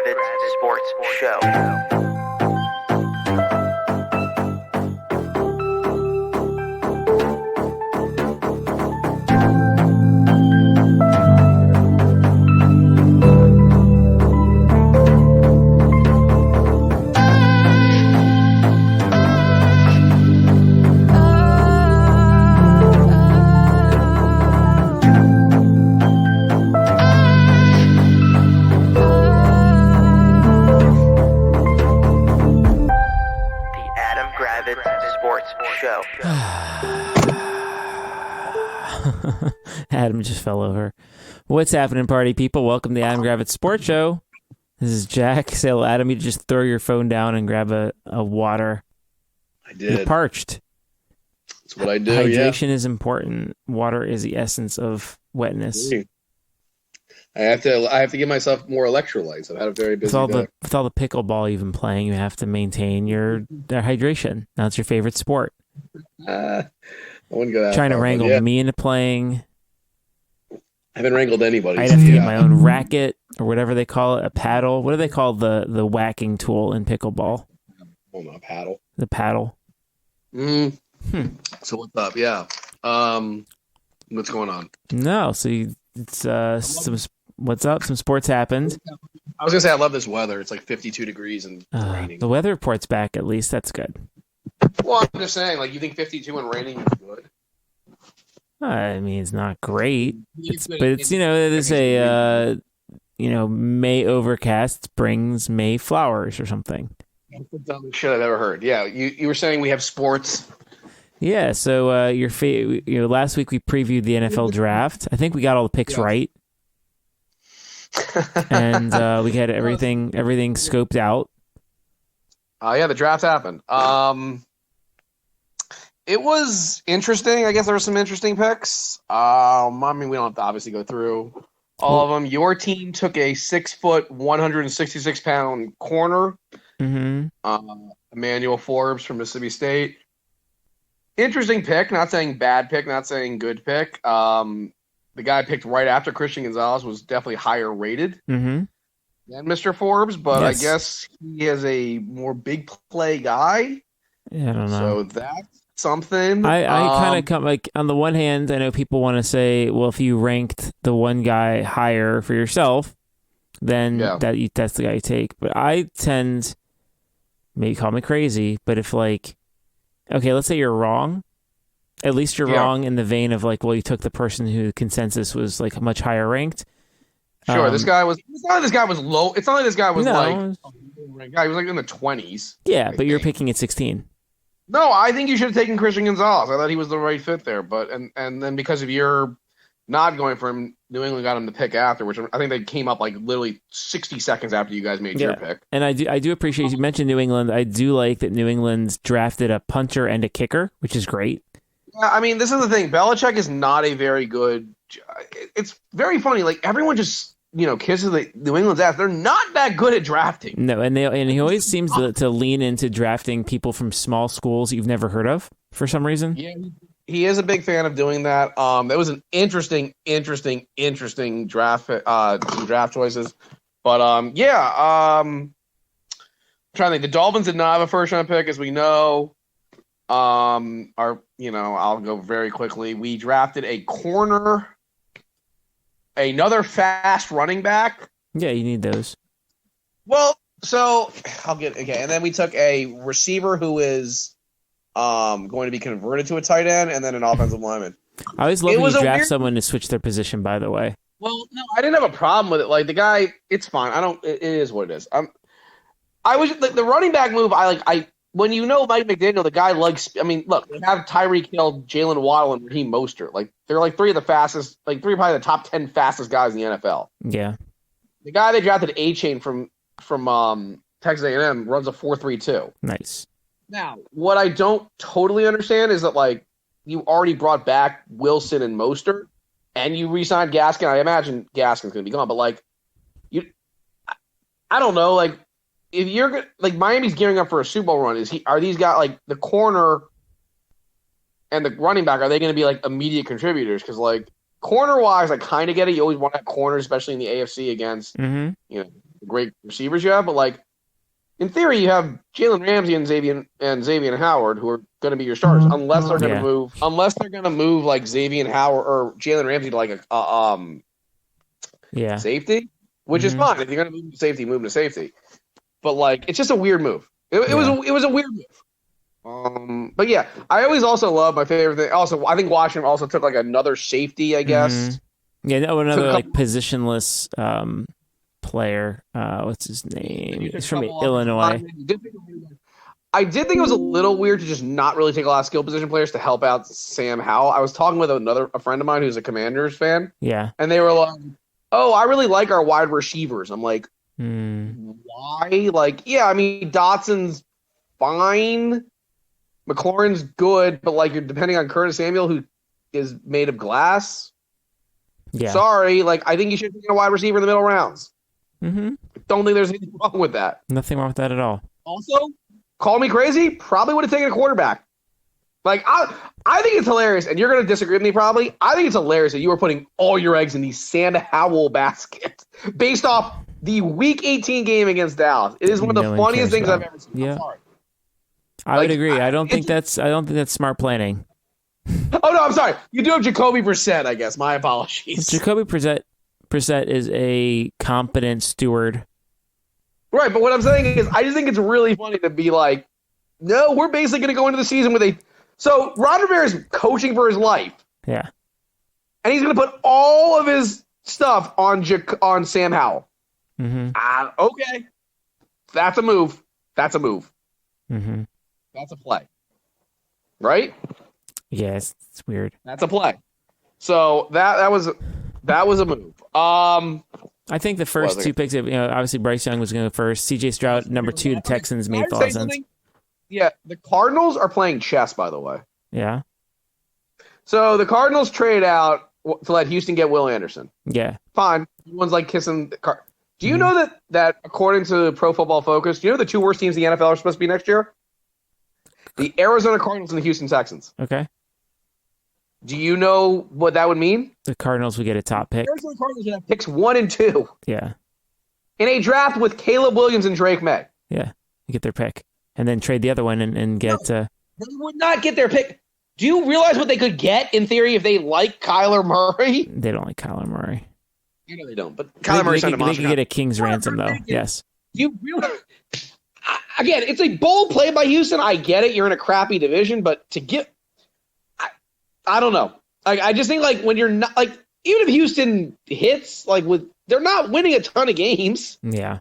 Gravitz Sports Show. Show. Adam just fell over. What's happening, party people? Welcome to the Adam Gravitz Sports Show. This is Jack. Say hello, Adam. You just throw your phone down and grab a water. I did. You're parched. That's what I do. Hydration is important. Water is the essence of wetness. I have to give myself more electrolytes. I've had a very busy day. With all the pickleball you've been playing, you have to maintain your hydration. Now it's your favorite sport. I wouldn't go that Trying far, to wrangle me into playing. I haven't wrangled anybody. I'd have to get my own racket or whatever they call it, a paddle. What do they call the whacking tool in pickleball? Well, not a paddle. The paddle. So what's up? Yeah. What's going on? No, so what's up? Some sports happened. I was gonna say I love this weather. It's like 52 degrees and raining. The weather report's back at least. That's good. Well, I'm just saying, like, you think 52 and raining is good? I mean, it's not great. There's a May overcast brings May flowers or something. That's the dumbest shit I've ever heard. Yeah, you were saying we have sports. Yeah. So last week we previewed the NFL draft. I think we got all the picks right, and we had everything scoped out. Yeah, the draft happened. It was interesting. I guess there were some interesting picks. I mean, we don't have to obviously go through all of them. Your team took a 6 foot, 166-pound corner. Emmanuel Forbes from Mississippi State. Interesting pick. Not saying bad pick. Not saying good pick. The guy picked right after Christian Gonzalez was definitely higher rated than Mr. Forbes, but yes. I guess he is a more big play guy. Yeah, I don't know. So that's something. I kind of come like on the one hand, I know people want to say, well, if you ranked the one guy higher for yourself, then that's the guy you take. But I tend, maybe call me crazy, but if let's say you're wrong, at least you're wrong in the vein of like, well, you took the person who consensus was like much higher ranked. Sure, this guy was. It's not like this guy was low. It's not like this guy was like. He was like in the 20s. Yeah, but you're picking at 16. No, I think you should have taken Christian Gonzalez. I thought he was the right fit there, but and then because of your not going for him, New England got him to pick after, which I think they came up like literally 60 seconds after you guys made your pick. And I do appreciate you mentioned New England. I do like that New England's drafted a punter and a kicker, which is great. Yeah, I mean, this is the thing. Belichick is not a very good. It's very funny. Like everyone just kisses the New England's ass. They're not that good at drafting. No, and he always seems to lean into drafting people from small schools you've never heard of for some reason. Yeah, he is a big fan of doing that. That was an interesting draft. Some draft choices, but I'm trying to think. The Dolphins did not have a first round pick, as we know. I'll go very quickly. We drafted a corner. Another fast running back. Yeah, you need those. Well, so and then we took a receiver who is going to be converted to a tight end, and then an offensive lineman. I always love when you draft someone to switch their position. By the way. Well, no, I didn't have a problem with it. Like the guy, it's fine. It is what it is. I was the running back move. When Mike McDaniel, the guy likes. I mean, look, they have Tyreek Hill, Jalen Waddle, and Raheem Mostert. Like they're like three of the fastest, like three probably the top 10 fastest guys in the NFL. Yeah. The guy they drafted, A-Chain from Texas A&M, runs a 4.32. Nice. Now, what I don't totally understand is that like you already brought back Wilson and Mostert, and you re-signed Gaskin. I imagine Gaskin's going to be gone, but like I don't know, like. If you're like Miami's gearing up for a Super Bowl run, are these guys like the corner and the running back? Are they going to be like immediate contributors? Because like corner wise, I kind of get it. You always want that corner, especially in the AFC against great receivers you have, but like in theory, you have Jalen Ramsey and Xavier Howard who are going to be your starters unless they're going to move. Unless they're going to move like Xavier Howard or Jalen Ramsey to like a safety, which is fine. If you're going to move to safety, move to safety. But like, it's just a weird move. It was a weird move. But yeah, I always also love my favorite thing. Also, I think Washington also took like another safety, I guess. Yeah, no, another like positionless player. What's his name? He's from Illinois. I did think it was a little weird to just not really take a lot of skill position players to help out Sam Howell. I was talking with a friend of mine who's a Commanders fan. Yeah. And they were like, "Oh, I really like our wide receivers." I'm like, why? Like, yeah, I mean, Dotson's fine. McLaurin's good, but like, you're depending on Curtis Samuel, who is made of glass. Yeah. Sorry, like, I think you should take a wide receiver in the middle rounds. Mm-hmm. Don't think there's anything wrong with that. Nothing wrong with that at all. Also, call me crazy, probably would have taken a quarterback. Like, I think it's hilarious, and you're going to disagree with me probably. I think it's hilarious that you were putting all your eggs in the Sam Howell basket based off the Week 18 game against Dallas. It is one of the funniest things I've ever seen. Yeah. I'm sorry. I would agree. I don't think that's smart planning. Oh no, I'm sorry. You do have Jacoby Brissett, I guess. My apologies. Jacoby Brissett is a competent steward. Right, but what I'm saying is I just think it's really funny to be like, no, we're basically going to go into the season with So Ron Rivera is coaching for his life. Yeah. And he's going to put all of his stuff on Sam Howell. Mm-hmm. Okay. That's a move. Mm-hmm. That's a play. Right? Yeah, it's weird. That's a play. So that was a move. I think the first two picks, obviously Bryce Young was going to go first. C.J. Stroud, number 2, the Texans made a lot of sense. Yeah, the Cardinals are playing chess, by the way. Yeah. So the Cardinals trade out to let Houston get Will Anderson. Yeah. Fine. Everyone's like kissing the car. Do you know that according to Pro Football Focus, do you know the 2 worst teams in the NFL are supposed to be next year? The Arizona Cardinals and the Houston Texans. Okay. Do you know what that would mean? The Cardinals would get a top pick. The Arizona Cardinals would have picks 1 and 2. Yeah. In a draft with Caleb Williams and Drake May. Yeah. You get their pick. And then trade the other one and get... No, they would not get their pick. Do you realize what they could get, in theory, if they like Kyler Murray? They don't like Kyler Murray. You know they don't, but Kyler Murray signed a monster. They could get a king's ransom, though. Yes. You realize... Again, it's a bold play by Houston. I get it. You're in a crappy division, but to get... I don't know. I just think, like, when you're not... Like, even if Houston hits, like, they're not winning a ton of games. Yeah.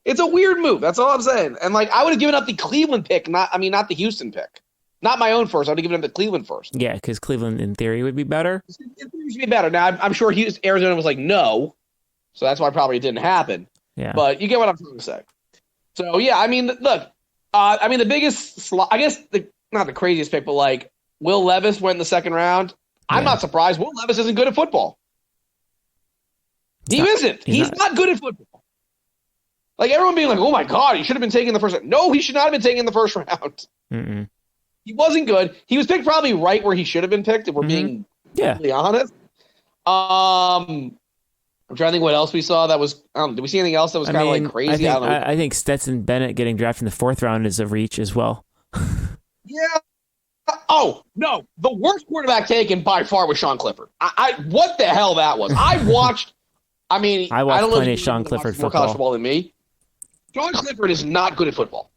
It's a weird move. That's all I'm saying. And, like, I would have given up the Cleveland pick, not the Houston pick. Not my own first. I would have given up the Cleveland first. Yeah, because Cleveland, in theory, would be better. It should be better. Now, I'm sure Arizona was like, no. So that's why probably it didn't happen. Yeah. But you get what I'm trying to say. So, yeah, I mean, look. The biggest... I guess, not the craziest pick, but, like, Will Levis went in the second round. Yeah. I'm not surprised. Will Levis isn't good at football. He isn't. He's not good at football. Like, everyone being like, oh, my God, he should have been taken in the first round. No, he should not have been taken in the first round. Mm-mm. He wasn't good. He was picked probably right where he should have been picked, if we're being really honest. I'm trying to think what else we saw that was... did we see anything else that was kind of like crazy? I think Stetson Bennett getting drafted in the 4th round is a reach as well. Yeah. Oh, no. The worst quarterback taken by far was Sean Clifford. What the hell that was? I watched plenty of Sean Clifford football. More college football than me. Sean Clifford is not good at football.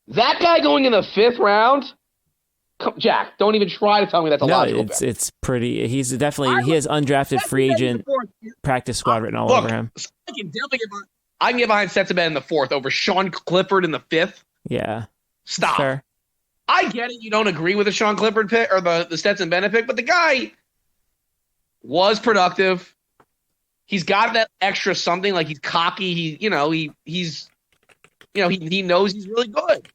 That guy going in the 5th round, Jack, don't even try to tell me that's a logical pick. It's pretty. He's definitely, he has undrafted free agent practice squad written all over him. I can get behind Stetson Bennett in the 4th over Sean Clifford in the 5th. Yeah. Stop. Fair. I get it. You don't agree with the Sean Clifford pick or the Stetson Bennett pick, but the guy was productive. He's got that extra something, like he's cocky. He knows he's really good.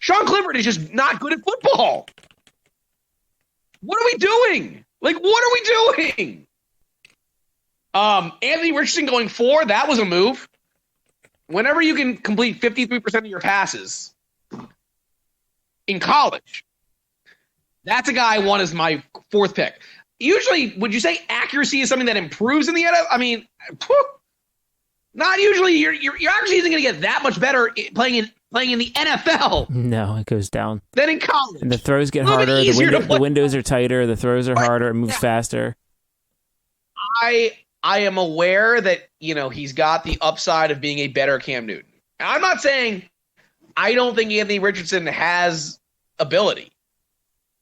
Sean Clifford is just not good at football. What are we doing? Like, what are we doing? Anthony Richardson going 4, that was a move. Whenever you can complete 53% of your passes in college, that's a guy I want as my 4th pick. Usually, would you say accuracy is something that improves in the NFL? I mean, Not usually. Your accuracy isn't going to get that much better playing in the NFL. No, it goes down. Than in college. And the throws get harder. The windows are tighter. The throws are harder. It moves faster. I am aware that he's got the upside of being a better Cam Newton. And I'm not saying I don't think Anthony Richardson has ability.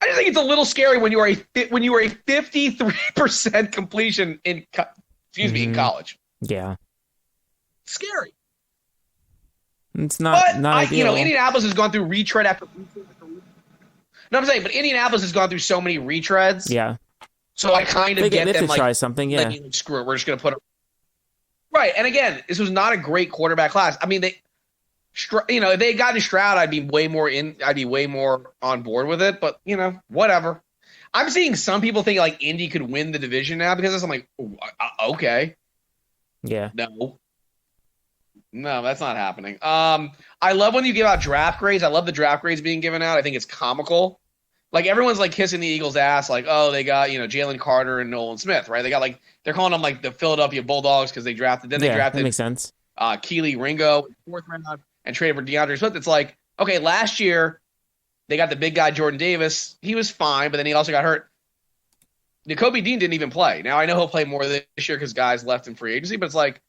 I just think it's a little scary when you are a 53% completion in college. Yeah. Scary. It's not ideal. Indianapolis has gone through retread after retread. No, I'm saying, but Indianapolis has gone through so many retreads. Yeah. So I kind of get them. They have to try something, yeah. Screw it. We're just going to put it. Right. And again, this was not a great quarterback class. I mean, if they had gotten Stroud, I'd be way more on board with it. But, whatever. I'm seeing some people think like Indy could win the division now because of this. I'm like, okay. Yeah. No, that's not happening. I love when you give out draft grades. I love the draft grades being given out. I think it's comical. Like everyone's like kissing the Eagles' ass, like, oh, they got Jalen Carter and Nolan Smith, right? They got they're calling them like the Philadelphia Bulldogs because they drafted. Then they drafted. That makes sense. Keely Ringo, 4th round, and traded for DeAndre Swift. It's like, okay, last year they got the big guy Jordan Davis. He was fine, but then he also got hurt. Nakobe Dean didn't even play. Now I know he'll play more this year because guys left in free agency, but it's like.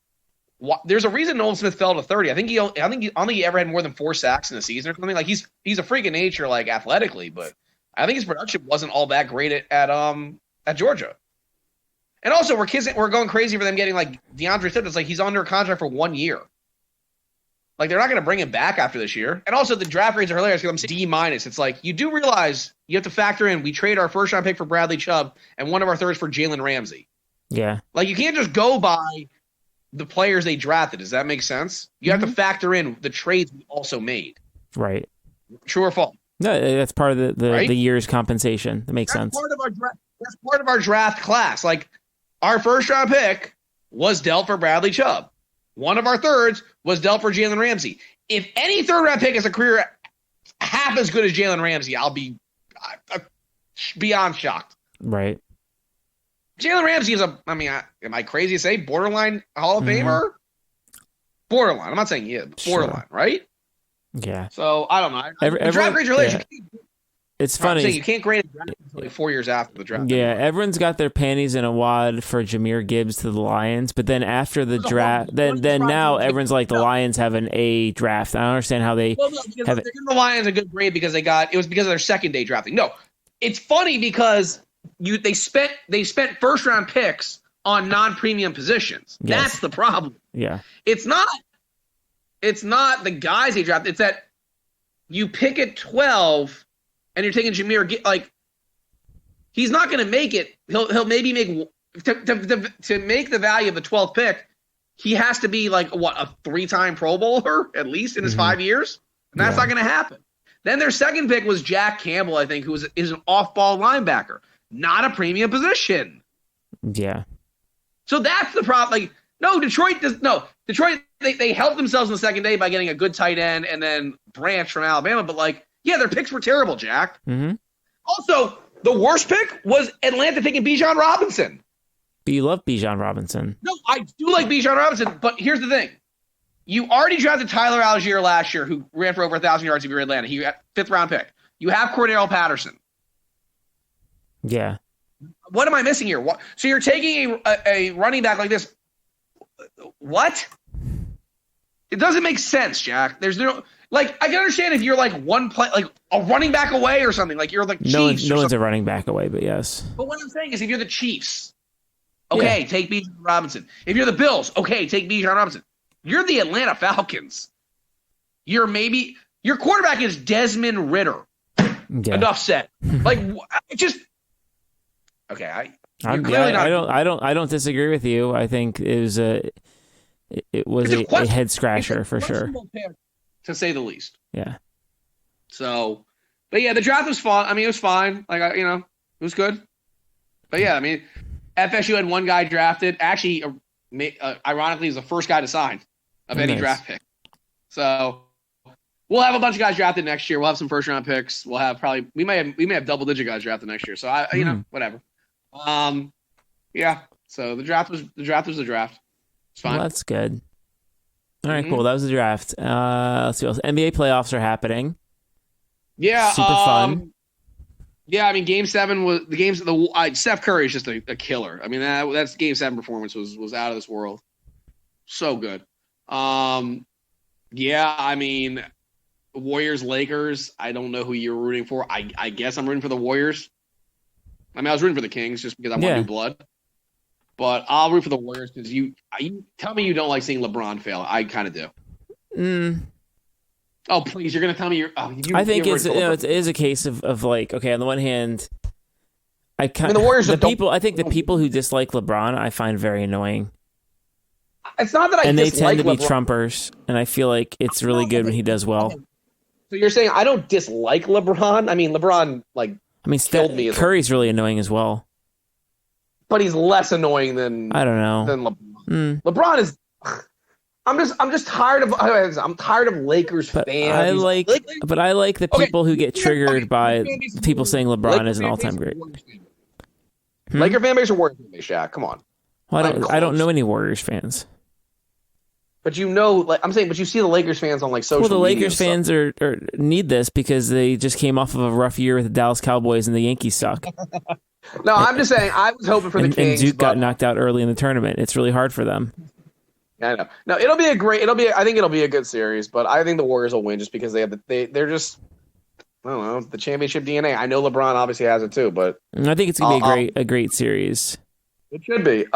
There's a reason Nolan Smith fell to 30. I think he ever had more than 4 sacks in a season or something. Like he's a freak of nature, like athletically, but I think his production wasn't all that great at Georgia. And also we're going crazy for them getting like DeAndre Swift. It's like he's under a contract for 1 year. Like they're not going to bring him back after this year. And also the draft grades are hilarious because I'm saying D-. It's like you do realize you have to factor in we trade our 1st round pick for Bradley Chubb and one of our 3rds for Jalen Ramsey. Yeah. Like you can't just go by the players they drafted. Does that make sense? You have to factor in the trades we also made. Right. True or false? No, that's part of the year's compensation. That makes sense. That's part of our draft class. Like our 1st round pick was dealt for Bradley Chubb. One of our 3rds was dealt for Jalen Ramsey. If any 3rd round pick has a career half as good as Jalen Ramsey, I'll be beyond shocked. Right. Jalen Ramsey is am I crazy to say borderline Hall of Famer? Borderline. I'm not saying borderline, right? Yeah. So I don't know. The draft grades are later. It's funny. You can't grade a draft until like 4 years after the draft. Yeah, everyone's got their panties in a wad for Jahmyr Gibbs to the Lions, but then after the draft, then now everyone's like the Lions have an A draft. I don't understand how they have it. They're giving the Lions a good grade because it was because of their 2nd day drafting. No, it's funny because they spent 1st round picks on non-premium positions. Yes. That's the problem. Yeah. It's not the guys they drafted. It's that you pick at 12 and you're taking Jahmyr. Like he's not going to make it. He'll maybe make to make the value of the 12th pick. He has to be like a 3-time Pro Bowler at least in his 5 years, and that's not going to happen. Then their 2nd pick was Jack Campbell, I think, who is an off-ball linebacker. Not a premium position. Yeah. So that's the problem. Like, Detroit, they helped themselves in the 2nd day by getting a good tight end and then Branch from Alabama. But, their picks were terrible, Jack. Mm-hmm. Also, the worst pick was Atlanta taking Bijan Robinson. But you love Bijan Robinson. No, I do like Bijan Robinson, but here's the thing. You already drafted Tyler Algier last year, who ran for over 1,000 yards if you're Atlanta. He got 5th round pick. You have Cordell Patterson. Yeah. What am I missing here? So you're taking a running back like this. What? It doesn't make sense, Jack. There's no I can understand if you're one play, a running back away or something. Like you're the Chiefs. No one's a running back away, but yes. But what I'm saying is, if you're the Chiefs, okay, take Bijan Robinson. If you're the Bills, okay, take Bijan Robinson. You're the Atlanta Falcons. Your quarterback is Desmond Ridder. Yeah. Enough said. Okay, I don't disagree with you. I think it was a head scratcher for sure, to say the least. Yeah. So, but yeah, the draft was fun. It was fine. It was good. But yeah, FSU had one guy drafted. Actually, ironically, he's the first guy to sign of any draft pick. So we'll have a bunch of guys drafted next year. We'll have some 1st round picks. We'll have we may have double-digit guys drafted next year. So whatever. Yeah. So the draft was the draft. It's fine. Well, that's good. All right, cool. That was the draft. Let's see what else. NBA playoffs are happening. Yeah, super fun. Yeah, I mean, Game 7 was Steph Curry is just a killer. I mean, that's Game 7 performance was out of this world. So good. Yeah, I mean, Warriors Lakers. I don't know who you're rooting for. I guess I'm rooting for the Warriors. I mean, I was rooting for the Kings just because I want new blood. But I'll root for the Warriors because you tell me you don't like seeing LeBron fail. I kind of do. Oh, please! You're going to tell me I think it is a case of like, okay, on the one hand, the Warriors I think the people who dislike LeBron I find very annoying. It's not that and they tend to be Trumpers, and I feel like it's really good when he does well. So you're saying I don't dislike LeBron? I mean, LeBron killed me. Curry's really annoying as well, but he's less annoying than I don't know than LeBron. LeBron is. I'm just tired of. I'm tired of Lakers fans. I like the people who get triggered by people saying LeBron is an all-time great. Laker fan base or Warriors fan base, Shaq? Come on. Well, I don't know any Warriors fans. But but you see the Lakers fans on social media. Well, the Lakers fans need this because they just came off of a rough year with the Dallas Cowboys and the Yankees suck. No, I'm just saying I was hoping for the Kings. And Duke got knocked out early in the tournament. It's really hard for them. I know. No, I think it'll be a good series, but I think the Warriors will win just because they're just, I don't know, the championship DNA. I know LeBron obviously has it too, but I think it's gonna be a great series. It should be.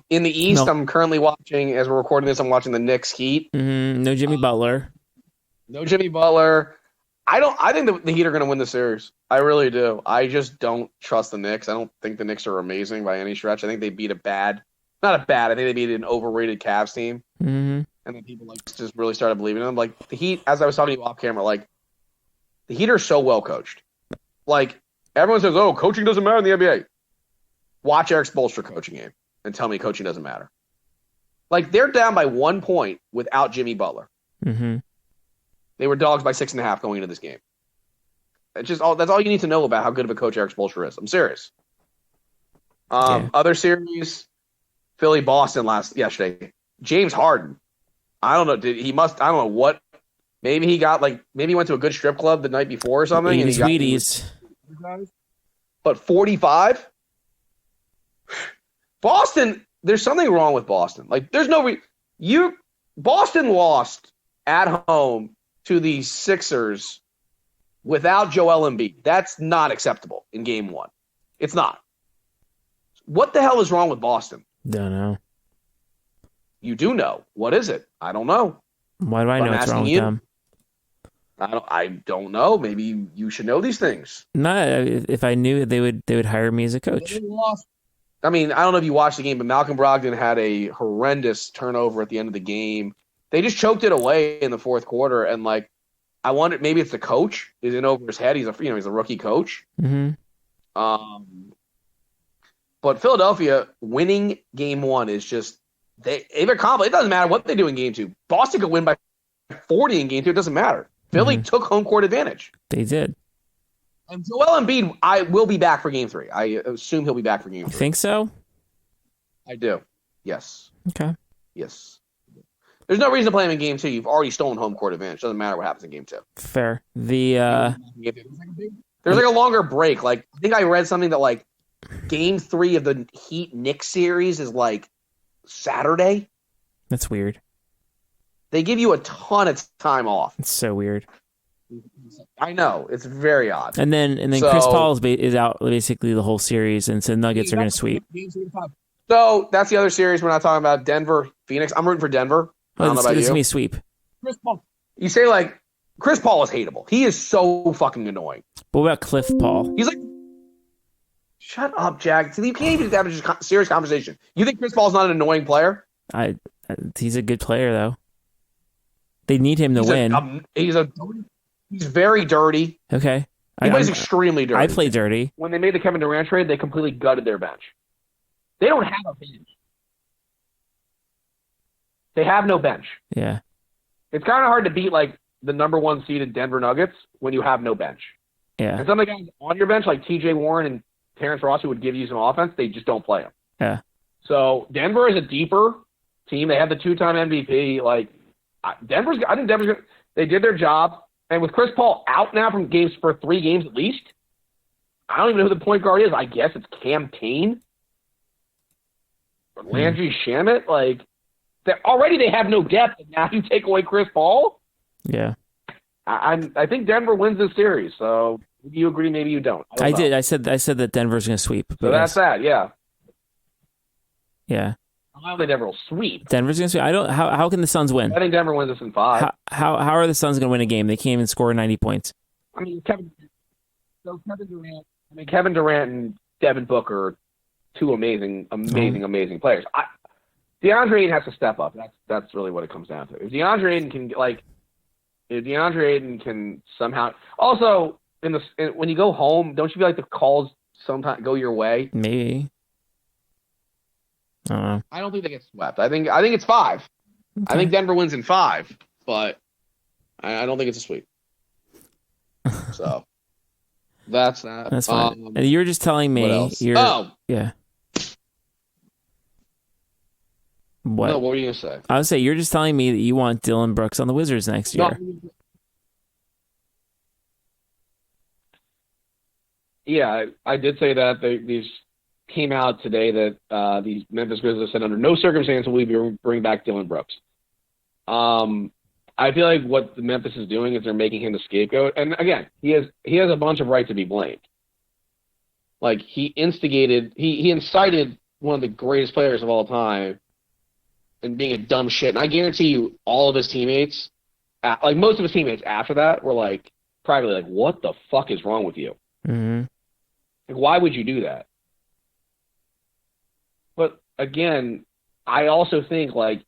In the East, I'm currently watching, as we're recording this, I'm watching the Knicks Heat. No Jimmy Butler. No Jimmy Butler. I think the Heat are going to win the series. I really do. I just don't trust the Knicks. I don't think the Knicks are amazing by any stretch. I think they beat I think they beat an overrated Cavs team. Mm-hmm. And then people just really started believing in them. Like the Heat, as I was talking to you off camera, the Heat are so well coached. Everyone says, "Oh, coaching doesn't matter in the NBA." Watch Eric Spoelstra coaching game and tell me coaching doesn't matter. They're down by 1 point without Jimmy Butler. Mm-hmm. They were dogs by 6.5 going into this game. That's all you need to know about how good of a coach Eric Spoelstra is. I'm serious. Other series, Philly Boston yesterday. James Harden. I don't know. I don't know what. Maybe he went to a good strip club the night before or something. And Wheaties. But 45. Boston. There's something wrong with Boston. There's no Boston lost at home to the Sixers without Joel Embiid. That's not acceptable in Game 1. It's not. What the hell is wrong with Boston? Don't know. You do know. What is it? I don't know. Why do I know what's wrong with them? I don't know. Maybe you should know these things. No, if I knew, they would hire me as a coach. I mean, I don't know if you watched the game, but Malcolm Brogdon had a horrendous turnover at the end of the game. They just choked it away in the fourth quarter, and I wonder maybe it's the coach is in over his head. He's a rookie coach. Mm-hmm. But Philadelphia winning Game 1 is just they've accomplished. It doesn't matter what they do in Game 2. Boston could win by 40 in Game 2. It doesn't matter. Philly took home court advantage. They did. And Joel Embiid, I will be back for Game 3. I assume he'll be back for Game 3. You think so? I do. Yes. Okay. Yes. There's no reason to play him in Game 2. You've already stolen home court advantage. Doesn't matter what happens in Game 2. Fair. There's a longer break. I think I read something that Game 3 of the Heat Knicks series is Saturday. That's weird. They give you a ton of time off. It's so weird. I know. It's very odd. And then Chris Paul is out basically the whole series, and so Nuggets are going to sweep. So that's the other series we're not talking about. Denver, Phoenix. I'm rooting for Denver. I don't know about you. It's going to be a sweep. Chris Paul. You say Chris Paul is hateable. He is so fucking annoying. What about Cliff Paul? He's shut up, Jack. You can't even have a serious conversation. You think Chris Paul's not an annoying player? He's a good player, though. They need him to win. He's very dirty. Okay. He plays extremely dirty. I play dirty. When they made the Kevin Durant trade, they completely gutted their bench. They don't have a bench. They have no bench. Yeah. It's kind of hard to beat the number 1 seeded Denver Nuggets when you have no bench. Yeah. And some of the guys on your bench, like TJ Warren and Terrence Ross, who would give you some offense, they just don't play them. Yeah. So Denver is a deeper team. They have the 2-time MVP. I think Denver's they did their job. And with Chris Paul out now from games for 3 games at least, I don't even know who the point guard is. I guess it's Cam Payne or Landry Shamet. Like, already they have no depth, and now you take away Chris Paul? Yeah. I think Denver wins this series, so maybe you agree, maybe you don't. I did. I said that Denver's going to sweep. So that's that, yeah. Yeah. I don't think Denver will sweep. Denver's going to sweep. I don't. How can the Suns win? I think Denver wins this in 5. How are the Suns going to win a game? They can't even score 90 points. I mean, Kevin Durant and Devin Booker are 2 amazing players. DeAndre Ayton has to step up. That's really what it comes down to. If DeAndre Ayton can somehow also when you go home, don't you feel like the calls sometimes go your way? Maybe. I don't think they get swept. I think it's 5. Okay. I think Denver wins in 5, but I don't think it's a sweep. So that's that. That's fine. And you're just telling me. Yeah. What? No, what were you gonna say? I would say you're just telling me that you want Dylan Brooks on the Wizards next year. No. Yeah, I did say that. These came out today that these Memphis Grizzlies said under no circumstance will we bring back Dylan Brooks. I feel like what the Memphis is doing is they're making him the scapegoat. And again, he has a bunch of right to be blamed. Like he incited one of the greatest players of all time and being a dumb shit. And I guarantee you all of his teammates, like most of his teammates after that were like privately like, what the fuck is wrong with you? Mm-hmm. Like, why would you do that? But again, I also think like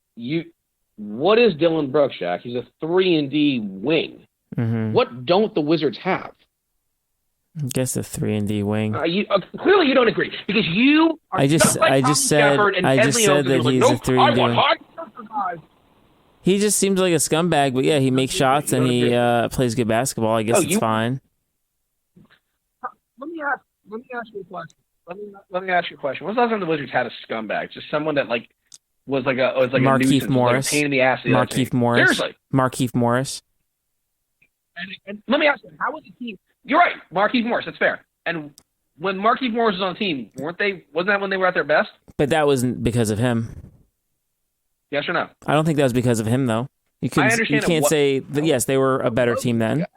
what is Dylan Brooks, Shaq? He's a 3-and-D wing. Mm-hmm. What don't the Wizards have? I guess a 3-and-D wing. Clearly, you don't agree because you. Are I just said that he's a 3-and-D wing. He just seems like a scumbag, but yeah, he makes shots and he plays good basketball. I guess it's fine. Let me ask you a question. Let me ask you a question. When's the last time the Wizards had a scumbag? Just someone that was like a Markieff Morris, like a pain in the ass. Markieff Morris. Seriously, Markieff Morris. And let me ask you, how was the team? You're right, Markieff Morris. That's fair. And when Markieff Morris was on the team, wasn't that when they were at their best? But that wasn't because of him. Yes or no? I don't think that was because of him, though. You can't say that. Yes, they were a better team then.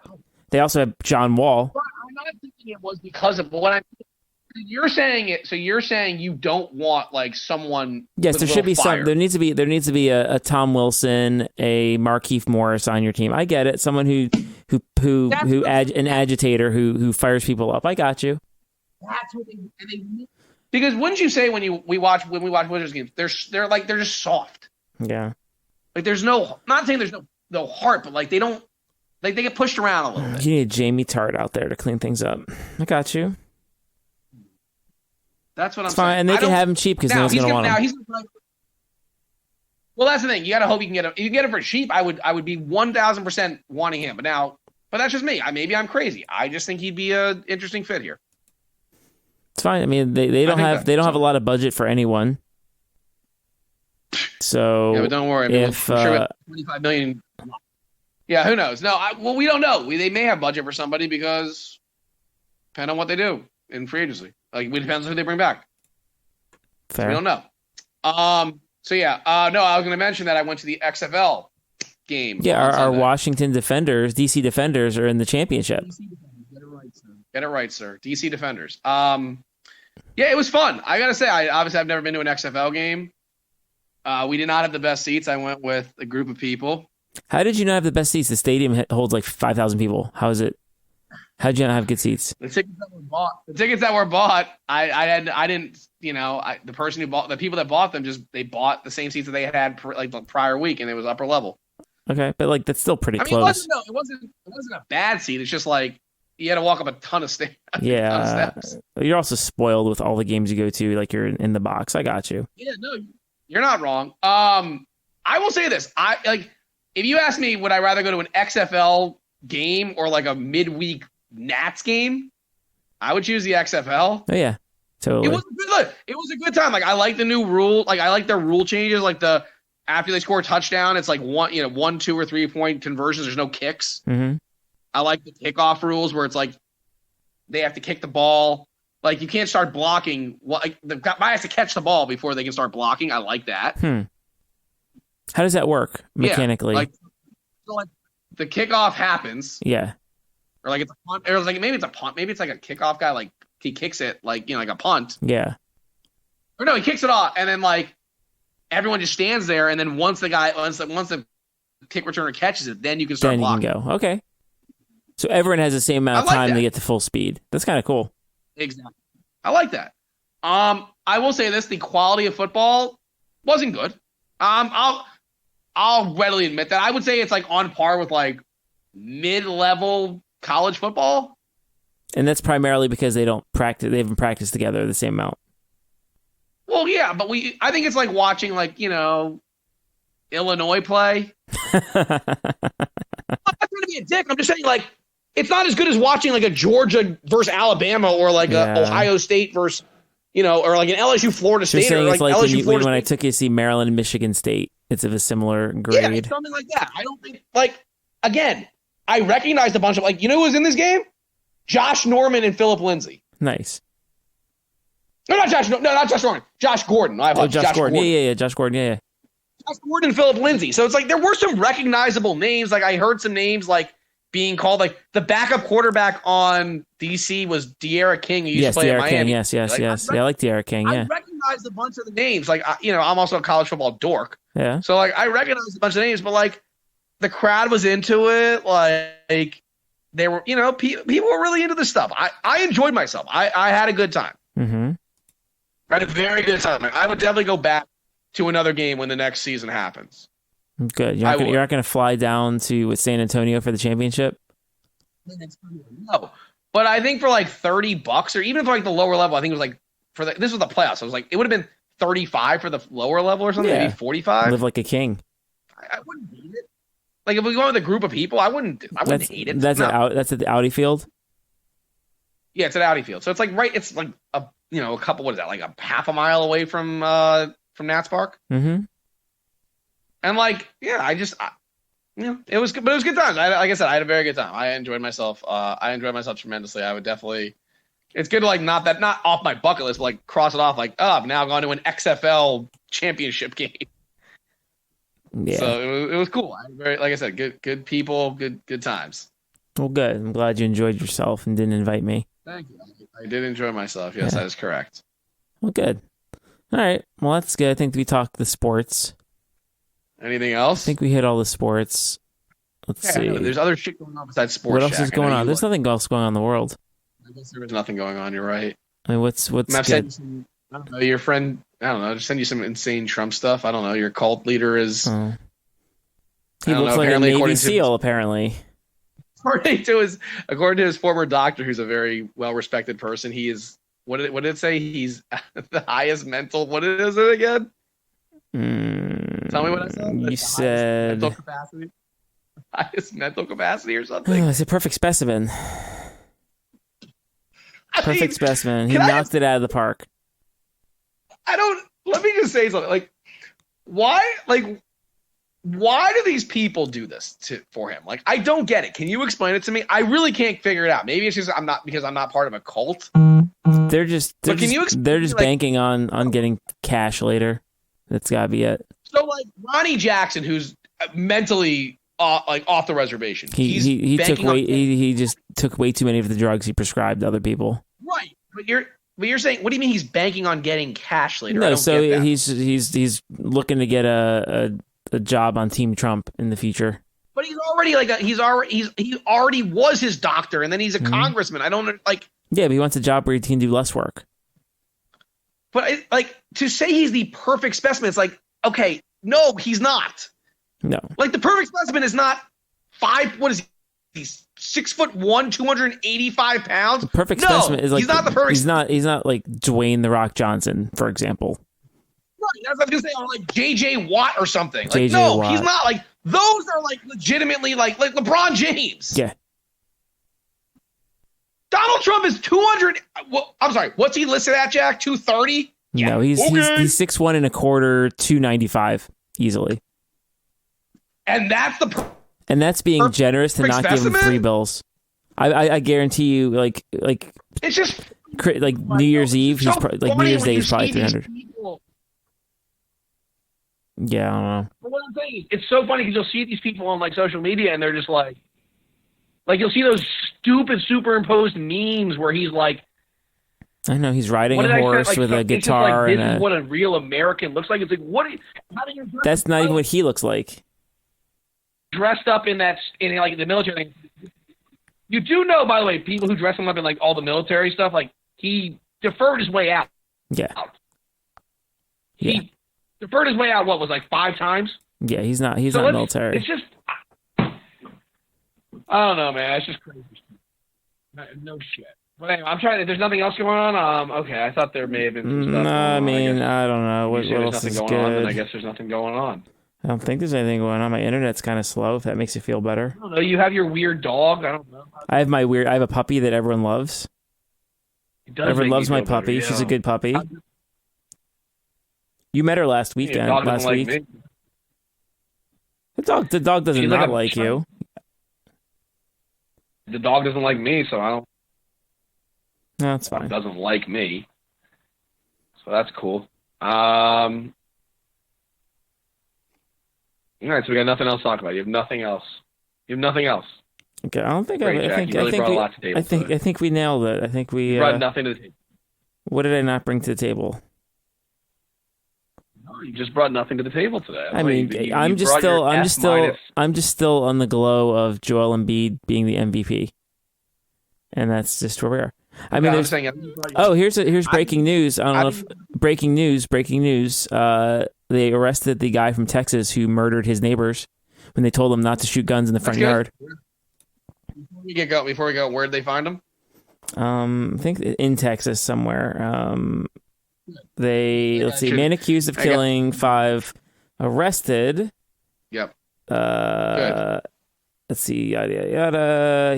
They also had John Wall. I'm not thinking it was because of what I'm. You're saying it. So you're saying you don't want like someone. Yes, there should be some. There needs to be a Tom Wilson, a Markieff Morris on your team. I get it. Someone an agitator who fires people up. I got you. That's what they because wouldn't you say when we watch Wizards games, they're just soft. Yeah. Like there's no. Not saying there's no heart, but like they don't. Like they get pushed around a little bit. You need Jamie Tart out there to clean things up. I got you. That's what I'm fine, saying. And they can have him cheap because no one's going to want him. Well, that's the thing. You got to hope you can get him. If you can get him for cheap, I would be 1,000% wanting him. But that's just me. Maybe I'm crazy. I just think he'd be an interesting fit here. It's fine. I mean, they don't have a lot of budget for anyone. So yeah, but don't worry. I'm sure $25 million. Yeah, who knows? No, we don't know. They may have budget for somebody because depending on what they do in free agency. Like, it depends on who they bring back. Fair. So we don't know. So, yeah. No, I was going to mention that I went to the XFL game. Yeah, our Washington Defenders, DC Defenders, are in the championship. DC Defenders. Get it right, sir. DC Defenders. Yeah, it was fun. I got to say, I've never been to an XFL game. We did not have the best seats. I went with a group of people. How did you not have the best seats? The stadium holds like 5,000 people. How is it? How did you not have good seats? The tickets that were bought, I didn't, the person who bought, the people that bought them they bought the same seats that they had the prior week, and it was upper level. Okay, but like that's still pretty close. It wasn't a bad seat. It's just like you had to walk up a ton of stairs. Yeah, you're also spoiled with all the games you go to. Like you're in the box. I got you. Yeah, no, you're not wrong. I will say this. If you ask me, would I rather go to an XFL game or like a midweek Nats game? I would choose the XFL. Oh yeah, totally. It was a good time. Like I like the new rule. Like I like their rule changes. Like after they score a touchdown, it's like 1, 2, or 3 point conversions. There's no kicks. Mm-hmm. I like the kickoff rules where it's like they have to kick the ball. Like you can't start blocking. Like the guy has to catch the ball before they can start blocking. I like that. How does that work mechanically? Yeah, like the kickoff happens. Yeah. Or like it's a punt. Or like maybe it's a punt. Maybe it's like a kickoff guy. Like he kicks it like like a punt. Yeah. Or no, he kicks it off, and then like everyone just stands there, and then once the kick returner catches it, then you can start blocking. Then you can go. Okay. So everyone has the same amount of time to get to full speed. That's kind of cool. Exactly. I like that. I will say this: the quality of football wasn't good. I'll readily admit that. I would say it's like on par with like mid-level college football. And that's primarily because they don't practice. They haven't practiced together the same amount. Well, yeah, but I think it's like watching like Illinois play. I'm not trying to be a dick. I'm just saying like it's not as good as watching like a Georgia versus Alabama or like a Ohio State versus or like an LSU Florida State. Saying or it's like when I took you to see Maryland and Michigan State. It's of a similar grade. Yeah, something like that. I don't think again. I recognized a bunch of who was in this game? Josh Norman and Philip Lindsay. Nice. No, not Josh. No, not Josh Norman. Josh Gordon. Josh Gordon. Yeah. Josh Gordon. Yeah. Josh Gordon and Philip Lindsay. So it's like there were some recognizable names. Like I heard some names being called. Like the backup quarterback on DC was De'Ara King, who used to play at Miami. King. Yes. I like De'Ara King. Yeah. I recognized a bunch of the names. Like I'm also a college football dork. Yeah. So I recognized a bunch of names, but the crowd was into it. Like they were, people were really into this stuff. I enjoyed myself. I had a good time. Mm-hmm. I had a very good time. I would definitely go back to another game when the next season happens. Good. You're not going to fly down to San Antonio for the championship? No. But I think for $30 or even for the lower level, I think it was this was the playoffs. So it was it would have been $35 for the lower level or something, maybe $45. Live like a king. I wouldn't hate it. If we go with a group of people, I wouldn't hate it. That's at the Audi field? Yeah, it's at Audi Field. So it's it's like a couple, what is that, like a half a mile away from Nats Park? Mm-hmm. And it was good, but it was good times. Like I said, I had a very good time. I enjoyed myself. I enjoyed myself tremendously. I would definitely. It's good to not off my bucket list, but cross it off. I've now gone to an XFL championship game. Yeah. So it was cool. Like I said, good people, good times. Well, good. I'm glad you enjoyed yourself and didn't invite me. Thank you. I did enjoy myself. Yes, that is correct. Well, good. All right. Well, that's good. I think we talked the sports. Anything else? I think we hit all the sports. Let's see. There's other shit going on besides sports. What else is going on? There's nothing else going on in the world. I guess there was nothing going on. You're right. I mean, what's good? I don't know. Your friend. I don't know. Just send you some insane Trump stuff. I don't know. Your cult leader is. Oh. He looks like a Navy SEAL, apparently. According to his former doctor, who's a very well-respected person, he is. What did it say? He's the highest mental. What is it again? Tell me what I said. You said mental capacity. Highest mental capacity or something. Oh, it's a perfect specimen. Perfect specimen. He knocked it out of the park. Let me just say something. Why do these people do this for him? I don't get it. Can you explain it to me? I really can't figure it out. Maybe it's just because I'm not part of a cult. They're just banking on getting cash later. That's gotta be it. So Ronnie Jackson, who's mentally off the reservation, he just took way too many of the drugs he prescribed to other people. Right, but you're saying, what do you mean he's banking on getting cash later? No, so he's looking to get a job on Team Trump in the future. But he's already he already was his doctor, and then he's a congressman. I don't Yeah, but he wants a job where he can do less work. But to say he's the perfect specimen, it's okay, no, he's not. No. The perfect specimen is not 5. What is he? He's 6'1", 285 pounds. The perfect specimen is he's not the perfect. He's not like Dwayne the Rock Johnson, for example. Right, that's what I was gonna say, or JJ Watt or something. Watt. He's not. Those are legitimately like LeBron James. Yeah. Donald Trump is 200. Well, I'm sorry. What's he listed at, Jack? 230? Yeah. No, he's 6'1 and a quarter, 295. easily. And that's that's being generous to not give him $3 bills. I guarantee you, like it's just like New Year's Eve, he's like New Year's Day is probably 300. Yeah, I don't know. But what I'm saying is, it's so funny because you'll see these people on like social media and they're just like you'll see those stupid superimposed memes where he's like, I know he's riding a horse with a guitar. This is what a real American looks like. It's like, how do you? That's not even what he looks like. Dressed up in like the military. You do know, by the way, people who dress him up in like all the military stuff, like he deferred his way out. Yeah. He deferred his way out. What was like 5 times? Yeah, he's not military. It's just, I don't know, man. It's just crazy. No shit. But anyway, I'm trying. There's nothing else going on. Okay, I thought there may have been some stuff. No, I mean, I don't know. What else is good? On, then I guess there's nothing going on. I don't think there's anything going on. My internet's kind of slow, if that makes you feel better. I don't know. You have your weird dog. I don't know. I have a puppy that everyone loves. Everyone loves my puppy. Better, yeah. She's a good puppy. You met her last weekend. Last week. Me. The dog doesn't not like you. The dog doesn't like me, so I don't. No, that's fine. It doesn't like me, so that's cool. All right, so we got nothing else to talk about. You have nothing else. Okay, I don't think Great, I think we nailed it. I think we brought nothing to the table. What did I not bring to the table? No, you just brought nothing to the table today. I'm just still on the glow of Joel Embiid being the MVP, and that's just where we are. I mean, here's breaking news. I don't know if breaking news. They arrested the guy from Texas who murdered his neighbors when they told him not to shoot guns in the front yard. Before we go, where did they find him? I think in Texas somewhere. Man accused of killing 5, arrested. Yep. Let's see, yada yada.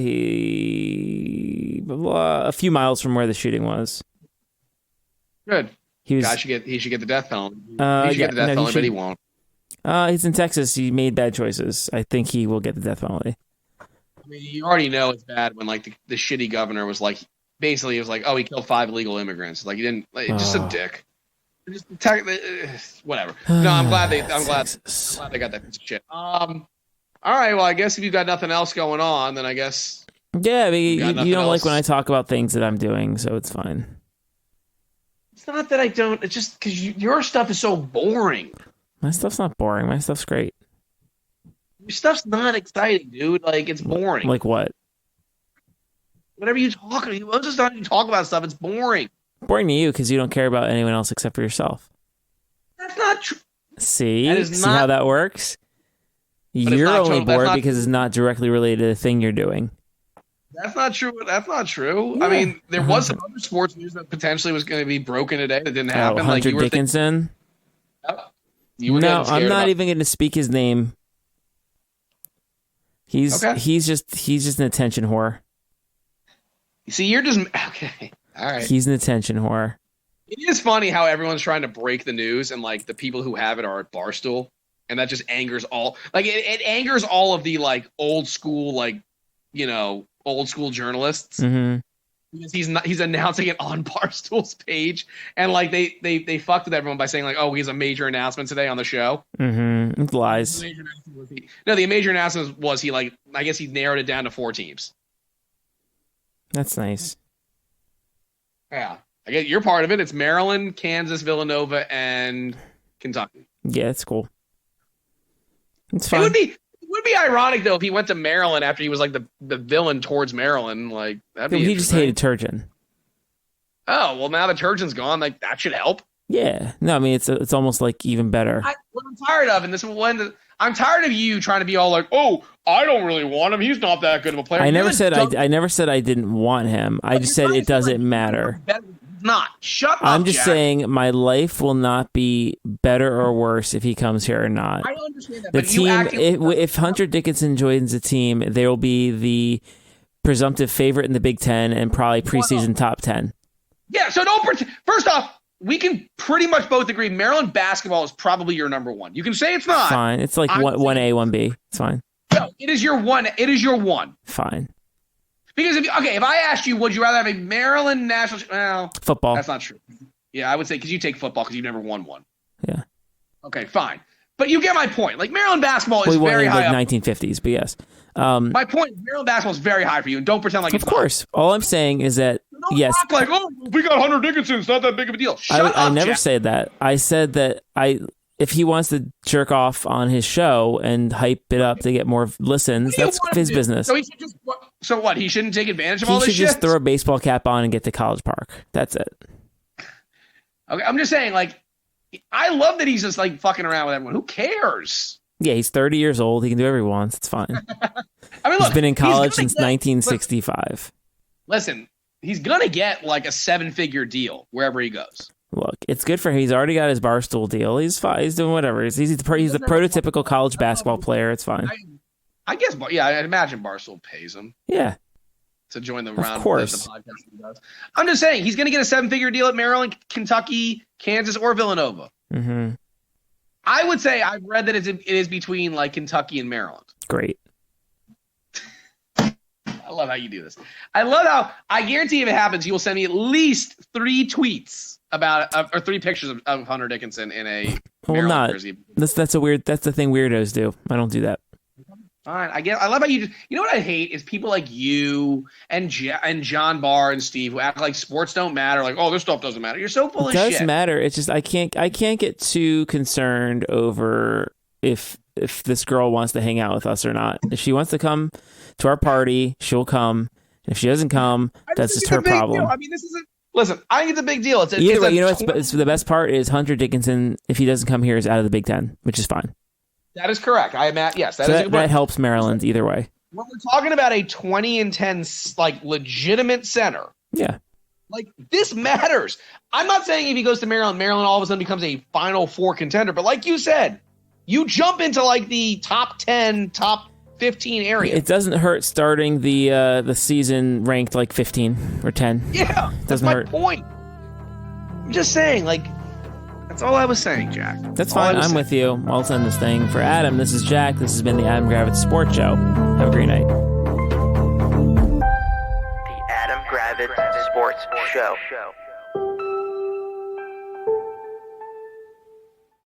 A few miles from where the shooting was. Good. He should get the death penalty. But he won't. He's in Texas. He made bad choices. I think he will get the death penalty. I mean, you already know it's bad when like the shitty governor was like, basically, it was like, oh, he killed 5 illegal immigrants. Like he didn't, just a dick. Just whatever. No, I'm glad they got that piece of shit. All right. Well, I guess if you've got nothing else going on, then I guess. Yeah, I mean, you don't like when I talk about things that I'm doing, so it's fine. It's not that I don't. It's just because your stuff is so boring. My stuff's not boring. My stuff's great. Your stuff's not exciting, dude. Like, it's boring. Like what? Whatever you talk about. Most of the time you talk about stuff, it's boring. Boring to you because you don't care about anyone else except for yourself. That's not true. See how that works? You're only bored because it's not directly related to the thing you're doing. That's not true. Yeah. I mean, there was some other sports news that potentially was going to be broken today that didn't happen. Hunter Dickinson? I'm not even going to speak his name. He's just an attention whore. See, you're just okay. All right. He's an attention whore. It is funny how everyone's trying to break the news, and like the people who have it are at Barstool, and that just angers all. Like it angers all of the like old school journalists. Mm-hmm. Because he's announcing it on Barstool's page, and like they fucked with everyone by saying like, oh, he has a major announcement today on the show. Mm-hmm. It's lies. The major announcement was he like, I guess he narrowed it down to 4 teams. That's nice. Yeah, I get you're part of it. It's Maryland, Kansas, Villanova, and Kentucky. Yeah, it's cool. It's fun. It would be ironic though if he went to Maryland after he was like the villain towards Maryland. Like that'd be he just hated Turgeon. Oh well, now that Turgeon's gone, like that should help. Yeah, no, I mean it's almost like even better. What I'm tired of, and this is when I'm tired of you trying to be all like, oh, I don't really want him. He's not that good of a player. I never said I didn't want him. I just said it doesn't matter. Not shut up. I'm just saying my life will not be better or worse if he comes here or not. I don't understand that. The team, if Hunter Dickinson joins the team, there will be the presumptive favorite in the Big Ten and probably preseason top 10. Yeah, so don't pretend. First off, we can pretty much both agree Maryland basketball is probably your number one. You can say it's not. Fine. It's like 1A, 1B. It's fine. No, it is your one. It is your one. Fine. Because if I asked you, would you rather have a Maryland national? Well, football. That's not true. Yeah, I would say because you take football because you've never won one. Yeah. Okay, fine. But you get my point. Like Maryland basketball is very high. Like 1950s, but yes. My point is Maryland basketball is very high for you, and don't pretend like it's not. Of course. All I'm saying is that yes. Act like, oh, we got Hunter Dickinson. It's not that big of a deal. Shut up, I never Jack. said that. I said that if he wants to jerk off on his show and hype it up to get more listens, that's his business. So he should just. So what? He shouldn't take advantage of all this shit? He should just throw a baseball cap on and get to College Park. That's it. Okay, I'm just saying, like, I love that he's just like fucking around with everyone. Who cares? Yeah, he's 30 years old. He can do whatever he wants. It's fine. I mean, look, he's been in college since 1965. Listen, he's gonna get like a 7-figure deal wherever he goes. Look, it's good for him. He's already got his Barstool deal. He's fine. He's doing whatever. He's the prototypical college basketball player. It's fine. I guess, yeah, I imagine Barstool pays him. Yeah. To join the round of course. The podcast he does. I'm just saying he's going to get a 7-figure deal at Maryland, Kentucky, Kansas, or Villanova. Mm-hmm. I would say I've read that it is between like Kentucky and Maryland. Great. I love how you do this. I love how I guarantee if it happens, you will send me at least 3 tweets about or 3 pictures of Hunter Dickinson in a Maryland jersey. That's the thing weirdos do. I don't do that. Fine. I love how you just. You know what I hate is people like you and John Barr and Steve who act like sports don't matter. Like, oh, this stuff doesn't matter. You're so full of shit. It does matter. It's just I can't get too concerned over if this girl wants to hang out with us or not. If she wants to come to our party, she'll come. If she doesn't come, that's just her problem. Deal. I mean, this isn't. Listen, I think it's a big deal. Either way, you know what's the best part is Hunter Dickinson. If he doesn't come here, is out of the Big Ten, which is fine. That is correct. I am at yes. That helps Maryland either way. When we're talking about a 20-10 like legitimate center, yeah, like this matters. I'm not saying if he goes to Maryland all of a sudden becomes a Final Four contender, but like you said, you jump into like the top 10, top 15 area. It doesn't hurt starting the season ranked like 15 or 10. Yeah, that's my point. I'm just saying, like. That's all I was saying, Jack. That's fine. I'm with you. I'll send this thing. For Adam, this is Jack. This has been the Adam Gravitz Sports Show. Have a great night. The Adam Gravitz Sports Show.